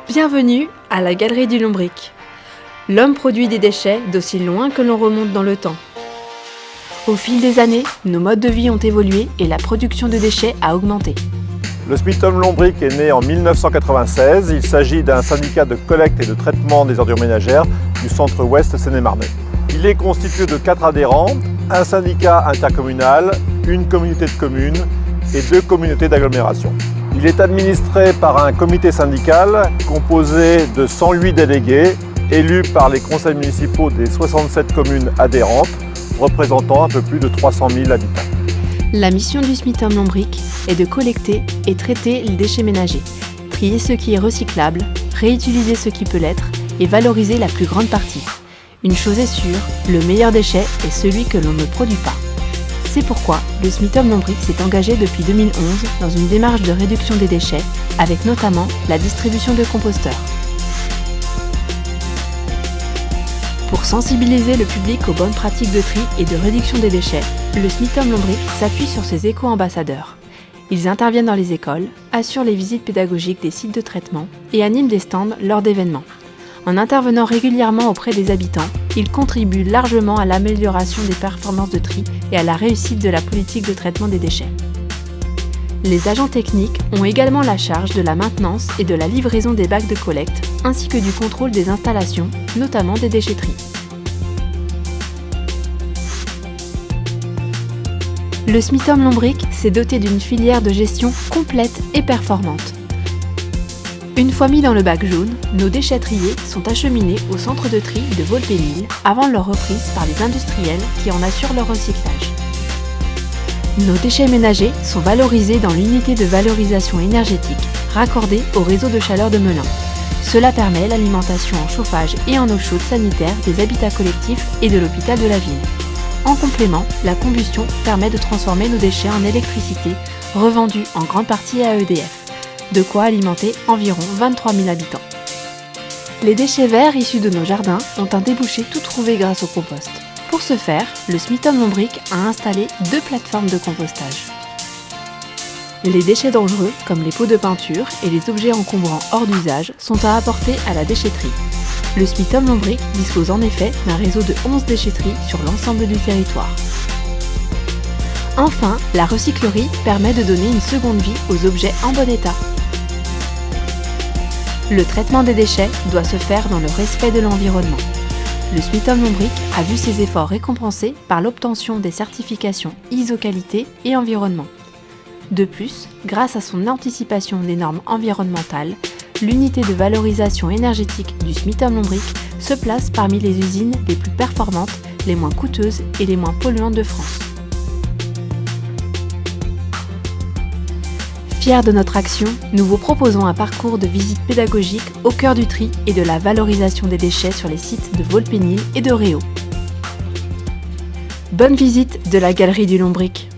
Bienvenue à la Galerie du Lombric. L'homme produit des déchets d'aussi loin que l'on remonte dans le temps. Au fil des années, nos modes de vie ont évolué et la production de déchets a augmenté. Le SMITOM Lombric est né en 1996. Il s'agit d'un syndicat de collecte et de traitement des ordures ménagères du centre-ouest Seine-et-Marnais. Il est constitué de 4 adhérents, un syndicat intercommunal, une communauté de communes et 2 communautés d'agglomération. Il est administré par un comité syndical composé de 108 délégués élus par les conseils municipaux des 67 communes adhérentes, représentant un peu plus de 300 000 habitants. La mission du SMITOM Lombric est de collecter et traiter les déchets ménagers, trier ce qui est recyclable, réutiliser ce qui peut l'être et valoriser la plus grande partie. Une chose est sûre, le meilleur déchet est celui que l'on ne produit pas. C'est pourquoi le SMITOM Lombric s'est engagé depuis 2011 dans une démarche de réduction des déchets, avec notamment la distribution de composteurs. Pour sensibiliser le public aux bonnes pratiques de tri et de réduction des déchets, le SMITOM Lombric s'appuie sur ses éco-ambassadeurs. Ils interviennent dans les écoles, assurent les visites pédagogiques des sites de traitement et animent des stands lors d'événements. En intervenant régulièrement auprès des habitants, ils contribuent largement à l'amélioration des performances de tri et à la réussite de la politique de traitement des déchets. Les agents techniques ont également la charge de la maintenance et de la livraison des bacs de collecte, ainsi que du contrôle des installations, notamment des déchetteries. Le SMITOM Lombric s'est doté d'une filière de gestion complète et performante. Une fois mis dans le bac jaune, nos déchets triés sont acheminés au centre de tri de Volpénil avant leur reprise par les industriels qui en assurent leur recyclage. Nos déchets ménagers sont valorisés dans l'unité de valorisation énergétique raccordée au réseau de chaleur de Melun. Cela permet l'alimentation en chauffage et en eau chaude sanitaire des habitats collectifs et de l'hôpital de la ville. En complément, la combustion permet de transformer nos déchets en électricité, revendue en grande partie à EDF. De quoi alimenter environ 23 000 habitants. Les déchets verts issus de nos jardins ont un débouché tout trouvé grâce au compost. Pour ce faire, le SMITOM Lombric a installé 2 plateformes de compostage. Les déchets dangereux, comme les pots de peinture et les objets encombrants hors d'usage, sont à apporter à la déchetterie. Le SMITOM Lombric dispose en effet d'un réseau de 11 déchetteries sur l'ensemble du territoire. Enfin, la recyclerie permet de donner une seconde vie aux objets en bon état. Le traitement des déchets doit se faire dans le respect de l'environnement. Le SMITOM Lombric a vu ses efforts récompensés par l'obtention des certifications ISO qualité et environnement. De plus, grâce à son anticipation des normes environnementales, l'unité de valorisation énergétique du SMITOM Lombric se place parmi les usines les plus performantes, les moins coûteuses et les moins polluantes de France. Fiers de notre action, nous vous proposons un parcours de visite pédagogique au cœur du tri et de la valorisation des déchets sur les sites de Volpénil et de Réau. Bonne visite de la Galerie du Lombric.